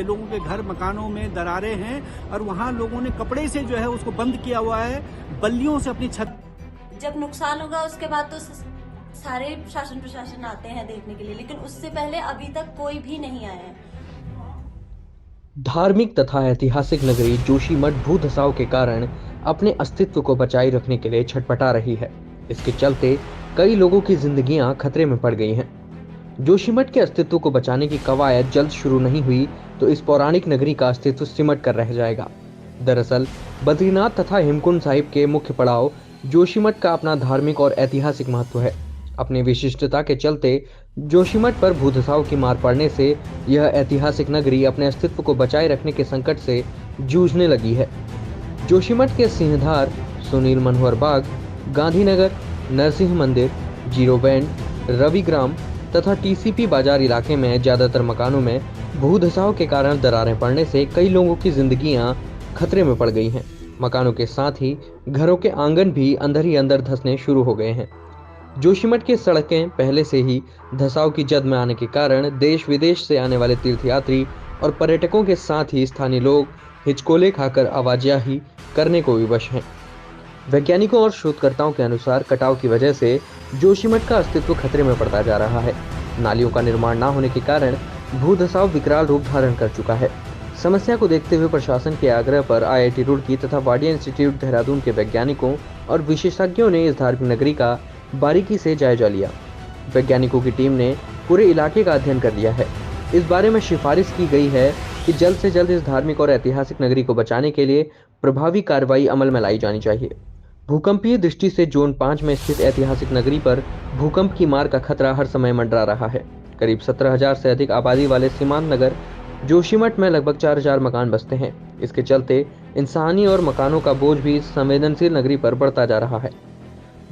है, लोगों के घर मकानों में दरारें हैं और वहाँ लोगों ने कपड़े से जो है उसको बंद किया हुआ है, बल्लियों से अपनी छत। जब नुकसान होगा उसके बाद तो सारे शासन प्रशासन आते हैं देखने के लिए, लेकिन उससे पहले अभी तक कोई भी नहीं आया है। धार्मिक तथा ऐतिहासिक नगरी जोशीमठ भूधसाव के कारण अपने अस्तित्व को बचाए रखने के लिए छटपटा रही है। इसके चलते कई लोगों की जिंदगियां खतरे में पड़ गई हैं। जोशीमठ के अस्तित्व को बचाने की कवायद जल्द शुरू नहीं हुई तो इस पौराणिक नगरी का अस्तित्व सिमट कर रह जाएगा। दरअसल बद्रीनाथ तथा हेमकुंड साहिब के मुख्य पड़ाव जोशीमठ का अपना धार्मिक और ऐतिहासिक महत्व है। अपनी विशिष्टता के चलते जोशीमठ पर भूधसाव की मार पड़ने से यह ऐतिहासिक नगरी अपने अस्तित्व को बचाए रखने के संकट से जूझने लगी है। जोशीमठ के सिंहधार, सुनील मनोहर बाग, गांधीनगर, नरसिंह मंदिर, जीरो बैंड, रविग्राम तथा टीसीपी बाजार इलाके में ज्यादातर मकानों में भूधसाव के कारण दरारें पड़ने से कई लोगों की जिंदगियां खतरे में पड़ गई हैं। मकानों के साथ ही घरों के आंगन भी अंदर ही अंदर धंसने शुरू हो गए हैं। जोशीमठ की सड़कें पहले से ही धसाव की जद में आने के कारण देश विदेश से आने वाले तीर्थयात्री और पर्यटकों के साथ ही स्थानीय लोग हिचकोले खाकर आवाजाही करने को विवश हैं। वैज्ञानिकों और शोधकर्ताओं के अनुसार कटाव की वजह से जोशीमठ का अस्तित्व खतरे में पड़ता जा रहा है। नालियों का निर्माण न होने के कारण भूधसाव विकराल रूप धारण कर चुका है। समस्या को देखते हुए प्रशासन के आग्रह पर IIT रुड़की तथा वाडिया इंस्टीट्यूट देहरादून के वैज्ञानिकों और विशेषज्ञों ने इस धार्मिक नगरी का बारीकी से जायजा लिया। वैज्ञानिकों की टीम ने पूरे इलाके का अध्ययन कर लिया है। इस बारे में सिफारिश की गई है कि जल्द से जल्द इस धार्मिक और ऐतिहासिक नगरी को बचाने के लिए प्रभावी कार्रवाई अमल में लाई जानी चाहिए। भूकंपीय दृष्टि से जोन 5 में स्थित ऐतिहासिक नगरी पर भूकंप की मार का खतरा हर समय मंडरा रहा है। करीब 17,000 से अधिक आबादी वाले सीमांत नगर जोशीमठ में लगभग 4,000 मकान बसते हैं। इसके चलते इंसानी और मकानों का बोझ भी संवेदनशील नगरी पर बढ़ता जा रहा है।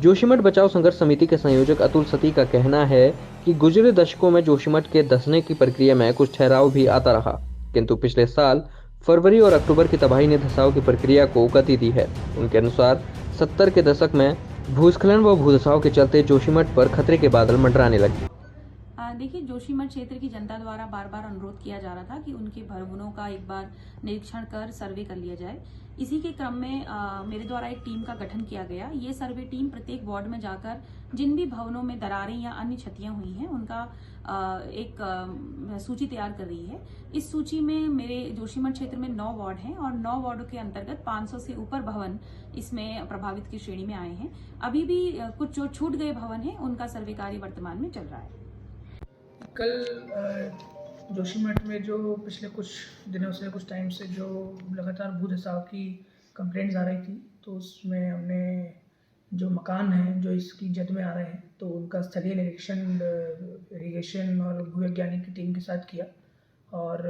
जोशीमठ बचाओ संघर्ष समिति के संयोजक अतुल सती का कहना है कि गुजरे दशकों में जोशीमठ के धंसने की प्रक्रिया में कुछ ठहराव भी आता रहा, किंतु पिछले साल फरवरी और अक्टूबर की तबाही ने धसाव की प्रक्रिया को गति दी है। उनके अनुसार 70 के दशक में भूस्खलन व भूधसाव के चलते जोशीमठ पर खतरे के बादल मंडराने लगे। देखिए, जोशीमठ क्षेत्र की जनता द्वारा बार बार अनुरोध किया जा रहा था कि उनके भवनों का एक बार निरीक्षण कर सर्वे कर लिया जाए। इसी के क्रम में मेरे द्वारा एक टीम का गठन किया गया। ये सर्वे टीम प्रत्येक वार्ड में जाकर जिन भी भवनों में दरारें या अन्य क्षतियां हुई हैं उनका एक सूची तैयार कर रही है। इस सूची में मेरे जोशीमठ क्षेत्र में 9 वार्ड हैं और 9 वार्डों के अंतर्गत 500 से ऊपर भवन इसमें प्रभावित की श्रेणी में आए हैं। अभी भी कुछ जो छूट गए भवन हैं उनका सर्वे कार्य वर्तमान में चल रहा है। कल जोशीमठ में जो पिछले कुछ दिनों से कुछ टाइम से जो लगातार भूधसाव की कंप्लेंट्स आ रही थी, तो उसमें हमने जो मकान हैं जो इसकी जद में आ रहे हैं तो उनका स्थलीय निरीक्षण इरिगेशन और भूवैज्ञानिक की टीम के साथ किया। और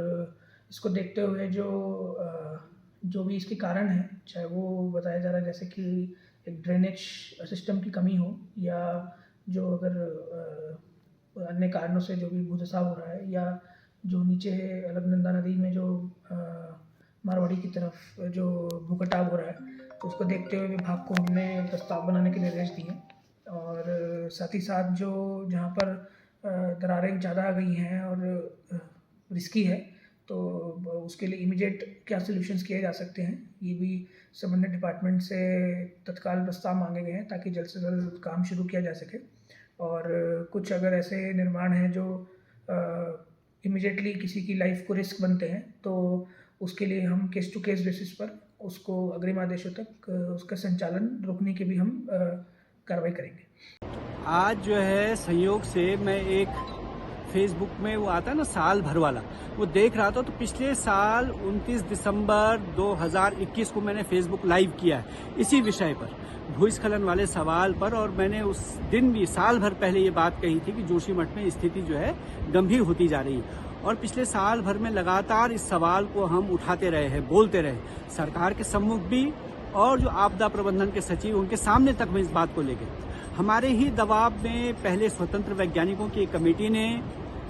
इसको देखते हुए जो भी इसके कारण है, चाहे वो बताया जा रहा है जैसे कि एक ड्रेनेज सिस्टम की कमी हो या जो अगर अन्य कारणों से जो भी भूधसाव हो रहा है या जो नीचे अलकनंदा नदी में जो मारवाड़ी की तरफ जो भूकटाव हो रहा है, तो उसको देखते हुए विभाग को हमने प्रस्ताव बनाने के निर्देश दिए। और साथ ही साथ जो जहाँ पर दरारें ज़्यादा आ गई हैं और रिस्की है तो उसके लिए इमीडिएट क्या सॉल्यूशंस किए जा सकते हैं, ये भी संबंधित डिपार्टमेंट से तत्काल प्रस्ताव मांगे गए हैं ताकि जल्द से जल्द काम शुरू किया जा सके। और कुछ अगर ऐसे निर्माण हैं जो इमीडिएटली किसी की लाइफ को रिस्क बनते हैं तो उसके लिए हम केस टू केस बेसिस पर उसको अग्रिम आदेशों तक उसका संचालन रोकने की भी हम कार्रवाई करेंगे। आज जो है संयोग से मैं एक फेसबुक में वो आता है ना साल भर वाला, वो देख रहा था। तो पिछले साल 29 दिसंबर 2021 को मैंने फेसबुक लाइव किया है इसी विषय पर, भूस्खलन वाले सवाल पर। और मैंने उस दिन भी साल भर पहले ये बात कही थी कि जोशीमठ में स्थिति जो है गंभीर होती जा रही है। और पिछले साल भर में लगातार इस सवाल को हम उठाते रहे हैं, बोलते रहे, सरकार के सम्मुख भी और जो आपदा प्रबंधन के सचिव उनके सामने तक में इस बात को ले गए। हमारे ही दबाव में पहले स्वतंत्र वैज्ञानिकों की एक कमेटी ने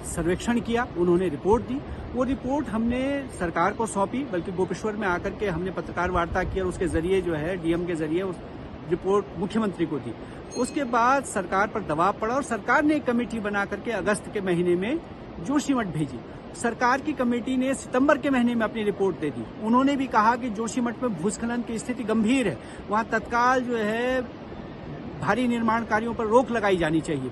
सर्वेक्षण किया, उन्होंने रिपोर्ट दी। वो रिपोर्ट हमने सरकार को सौंपी, बल्कि गोपेश्वर में आकर के हमने पत्रकार वार्ता की और उसके जरिए जो है डीएम के जरिए उस रिपोर्ट मुख्यमंत्री को दी। उसके बाद सरकार पर दबाव पड़ा और सरकार ने एक कमेटी बना करके अगस्त के महीने में जोशीमठ भेजी। सरकार की कमेटी ने सितंबर के महीने में अपनी रिपोर्ट दे दी। उन्होंने भी कहा कि जोशीमठ में भूस्खलन की स्थिति गंभीर है, वहां तत्काल जो है भारी निर्माण कार्यों पर रोक लगाई जानी चाहिए।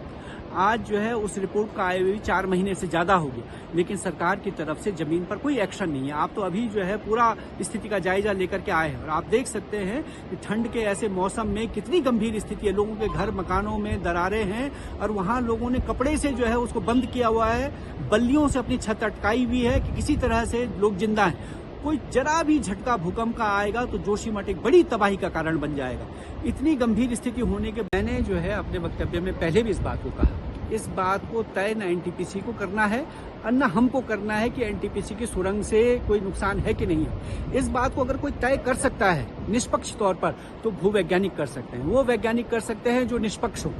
आज जो है उस रिपोर्ट का आए हुए 4 महीने से ज्यादा हो गया, लेकिन सरकार की तरफ से जमीन पर कोई एक्शन नहीं है। आप तो अभी जो है पूरा स्थिति का जायजा लेकर के आए हैं और आप देख सकते हैं कि ठंड के ऐसे मौसम में कितनी गंभीर स्थिति है। लोगों के घर मकानों में दरारें हैं और वहां लोगों ने कपड़े से जो है उसको बंद किया हुआ है, बल्लियों से अपनी छत अटकाई हुई है कि किसी तरह से लोग जिंदा हैं। कोई जरा भी झटका भूकंप का आएगा तो जोशीमठ एक बड़ी तबाही का कारण बन जाएगा। इतनी गंभीर स्थिति होने के मैंने जो है अपने वक्तव्य में पहले भी इस बात को कहा, इस बात को तय न एनटीपीसी को करना है और न हमको करना है कि एनटीपीसी की सुरंग से कोई नुकसान है कि नहीं है। इस बात को अगर कोई तय कर सकता है निष्पक्ष तौर पर तो भूवैज्ञानिक कर सकते हैं, वो वैज्ञानिक कर सकते हैं जो निष्पक्ष हो।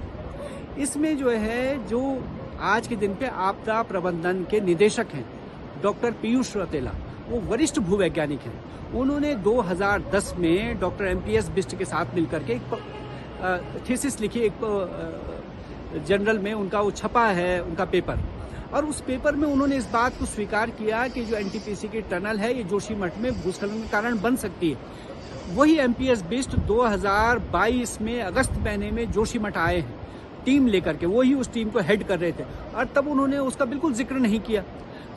इसमें जो है जो आज के दिन पे आपदा प्रबंधन के निदेशक हैं डॉक्टर पीयूष रौतेला, वो वरिष्ठ भूवैज्ञानिक हैं। उन्होंने 2010 में डॉक्टर एमपीएस बिष्ट के साथ मिलकर के एक थीसिस लिखी, एक जर्नल में उनका वो छपा है उनका पेपर, और उस पेपर में उन्होंने इस बात को स्वीकार किया कि जो एनटीपीसी की टनल है ये जोशीमठ में भूस्खलन के कारण बन सकती है। वही एमपीएस बिष्ट 2022 में अगस्त महीने में जोशीमठ आए हैं टीम लेकर के, वही उस टीम को हेड कर रहे थे और तब उन्होंने उसका बिल्कुल जिक्र नहीं किया।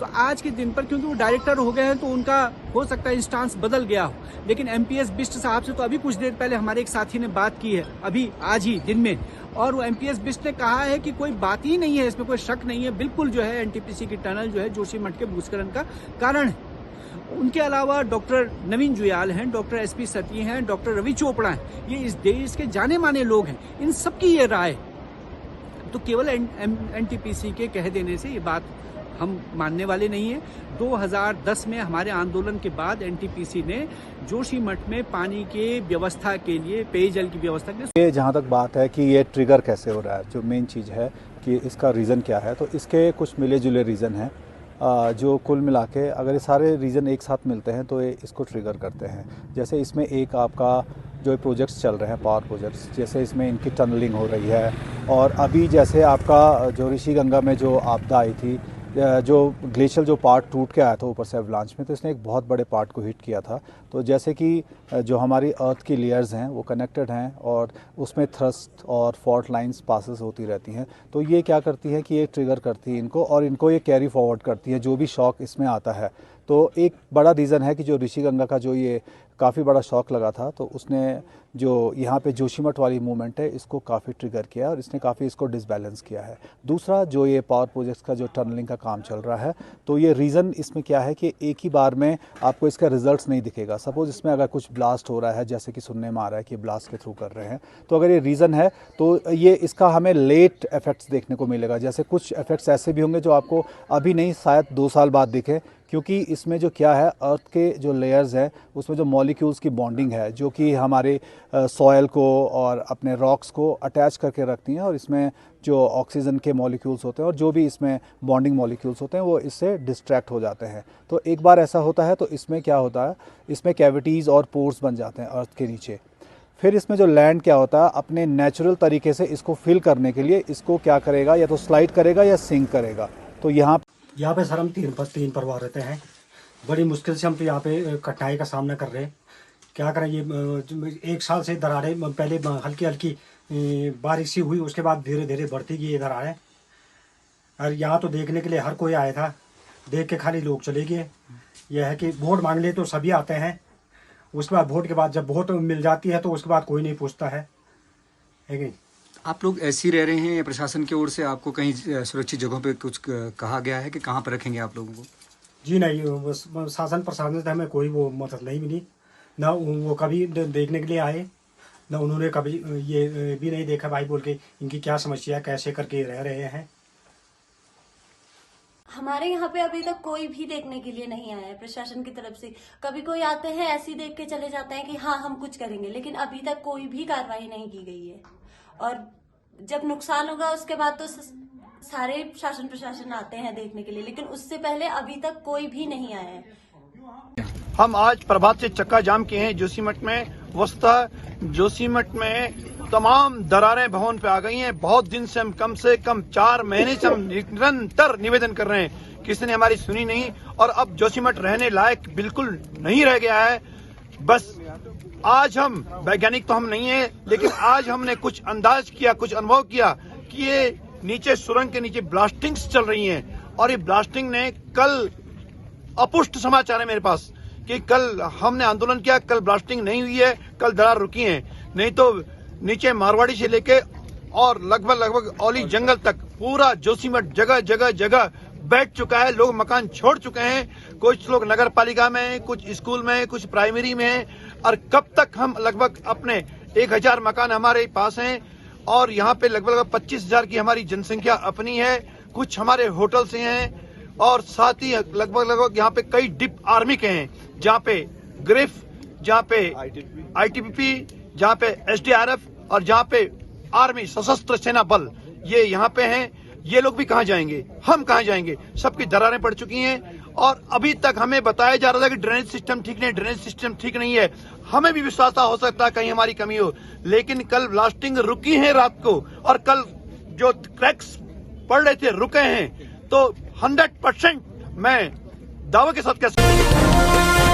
तो आज के दिन पर क्योंकि वो डायरेक्टर हो गए हैं तो उनका हो सकता है इंस्टांस बदल गया हो, लेकिन एमपीएस बिष्ट साहब से तो अभी कुछ देर पहले हमारे एक साथी ने बात की है, अभी आज ही दिन में, और वो एमपीएस बिष्ट ने कहा है कि कोई बात ही नहीं है, इसमें कोई शक नहीं है, बिल्कुल जो है एनटीपीसी की टनल जो है जोशीमठ के भूस्खलन का कारण है। उनके अलावा डॉक्टर नवीन जुयाल हैं, डॉक्टर एसपी सती हैं, डॉक्टर रवि चोपड़ा हैं, ये इस देश के जाने माने लोग हैं, इन सबकी ये राय। तो केवल एनटीपीसी के कह देने से ये बात हम मानने वाले नहीं है। 2010 में हमारे आंदोलन के बाद एनटीपीसी ने जोशीमठ में पानी के व्यवस्था के लिए, पेयजल की व्यवस्था के लिए, ये जहाँ तक बात है कि ये ट्रिगर कैसे हो रहा है, जो मेन चीज़ है कि इसका रीज़न क्या है, तो इसके कुछ मिले जुले रीज़न हैं जो कुल मिला के अगर ये सारे रीज़न एक साथ मिलते हैं तो ये इसको ट्रिगर करते हैं। जैसे इसमें एक आपका जो प्रोजेक्ट्स चल रहे हैं, पावर प्रोजेक्ट्स, जैसे इसमें इनकी टनलिंग हो रही है, और अभी जैसे आपका जो ऋषिगंगा में जो आपदा आई थी, जो ग्लेशियर जो पार्ट टूट के आया था ऊपर से एवलांच में, तो इसने एक बहुत बड़े पार्ट को हिट किया था। तो जैसे कि जो हमारी अर्थ की लेयर्स हैं वो कनेक्टेड हैं और उसमें थ्रस्ट और फॉल्ट लाइंस पासेस होती रहती हैं, तो ये क्या करती है कि ये ट्रिगर करती है इनको और इनको ये कैरी फॉरवर्ड करती है जो भी शॉक इसमें आता है। तो एक बड़ा रीज़न है कि जो ऋषिगंगा का जो ये काफ़ी बड़ा शॉक लगा था, तो उसने जो यहाँ पे जोशीमठ वाली मूवमेंट है इसको काफ़ी ट्रिगर किया है और इसने काफ़ी इसको डिसबैलेंस किया है। दूसरा जो ये पावर प्रोजेक्ट्स का जो टनलिंग का काम चल रहा है, तो ये रीज़न इसमें क्या है कि एक ही बार में आपको इसका रिजल्ट्स नहीं दिखेगा। सपोज़ इसमें अगर कुछ ब्लास्ट हो रहा है, जैसे कि सुनने में आ रहा है कि ब्लास्ट के थ्रू कर रहे हैं, तो अगर ये रीज़न है तो ये इसका हमें लेट इफेक्ट्स देखने को मिलेगा। जैसे कुछ इफेक्ट्स ऐसे भी होंगे जो आपको अभी नहीं, शायद 2 साल बाद दिखे, क्योंकि इसमें जो क्या है, अर्थ के जो लेयर्स हैं उसमें जो मॉलिक्यूल्स की बॉन्डिंग है जो कि हमारे सॉयल को और अपने रॉक्स को अटैच करके रखती हैं, और इसमें जो ऑक्सीजन के मॉलिक्यूल्स होते हैं और जो भी इसमें बॉन्डिंग मॉलिक्यूल्स होते हैं वो इससे डिस्ट्रैक्ट हो जाते हैं। तो एक बार ऐसा होता है तो इसमें क्या होता है, इसमें कैविटीज़ और पोर्स बन जाते हैं अर्थ के नीचे। फिर इसमें जो लैंड क्या होता है, अपने नेचुरल तरीके से इसको फिल करने के लिए इसको क्या करेगा, या तो स्लाइड करेगा या सिंक करेगा। तो यहाँ पे सर हम 3 परिवार रहते हैं। बड़ी मुश्किल से हम तो यहाँ पे कठिनाई का सामना कर रहे हैं। क्या करें, ये 1 साल से दरारें, पहले हल्की हल्की बारिश सी हुई, उसके बाद धीरे धीरे बढ़ती गई दरारें। और यहाँ तो देखने के लिए हर कोई आया था, देख के खाली लोग चले गए। यह है कि वोट मांग ले तो सभी आते हैं, उसके बाद वोट के बाद जब वोट मिल जाती है तो उसके बाद कोई नहीं पूछता है कि आप लोग ऐसे ही रह रहे हैं या प्रशासन की ओर से आपको कहीं सुरक्षित जगहों पे कुछ कहा गया है कि कहाँ पर रखेंगे आप लोगों को? जी नहीं, शासन प्रशासन से हमें कोई वो मदद नहीं मिली, ना वो कभी देखने के लिए आए, ना उन्होंने कभी ये भी नहीं देखा भाई बोल के इनकी क्या समस्या है, कैसे करके रह रहे हैं। हमारे यहाँ पे अभी तक कोई भी देखने के लिए नहीं आया है प्रशासन की तरफ से। कभी कोई आते हैं ऐसे ही देख के चले जाते हैं कि हाँ हम कुछ करेंगे, लेकिन अभी तक कोई भी कार्रवाई नहीं की गई है। और जब नुकसान होगा उसके बाद तो सारे शासन प्रशासन आते हैं देखने के लिए, लेकिन उससे पहले अभी तक कोई भी नहीं आया है। हम आज प्रभात से चक्का जाम किए हैं जोशीमठ में, वस्तुतः जोशीमठ में तमाम दरारें भवन पे आ गई हैं। बहुत दिन से हम कम 4 महीने से हम निरंतर निवेदन कर रहे हैं, किसी ने हमारी सुनी नहीं और अब जोशीमठ रहने लायक बिल्कुल नहीं रह गया है। बस आज हम वैज्ञानिक तो हम नहीं है, लेकिन आज हमने कुछ अंदाज किया, कुछ अनुभव किया कि ये नीचे सुरंग के नीचे ब्लास्टिंग्स चल रही हैं और ये ब्लास्टिंग ने कल अपुष्ट समाचार है मेरे पास कि कल हमने आंदोलन किया, कल ब्लास्टिंग नहीं हुई है, कल दरार रुकी है, नहीं तो नीचे मारवाड़ी से लेके और लगभग औली जंगल तक पूरा जोशीमठ जगह बैठ चुका है। लोग मकान छोड़ चुके हैं, कुछ लोग नगर पालिका में, कुछ स्कूल में, कुछ प्राइमरी में। और कब तक हम लगभग अपने 1000 मकान हमारे पास हैं और यहाँ पे लगभग 25,000 की हमारी जनसंख्या अपनी है, कुछ हमारे होटल से हैं और साथ ही लगभग यहाँ पे कई डिप आर्मी के हैं, जहाँ पे ग्रिफ, जहाँ पे ITBP, जहाँ पे SDRF और जहाँ पे आर्मी सशस्त्र सेना बल ये यहाँ पे हैं। ये लोग भी कहाँ जाएंगे, हम कहाँ जाएंगे? सबकी दरारें पड़ चुकी हैं और अभी तक हमें बताया जा रहा था कि ड्रेनेज सिस्टम ठीक नहीं है। हमें भी विश्वास हो सकता है कहीं हमारी कमी हो, लेकिन कल ब्लास्टिंग रुकी है रात को और कल जो क्रैक्स पड़ रहे थे रुके हैं, तो 100% मैं दावे के साथ कह सकता हूं।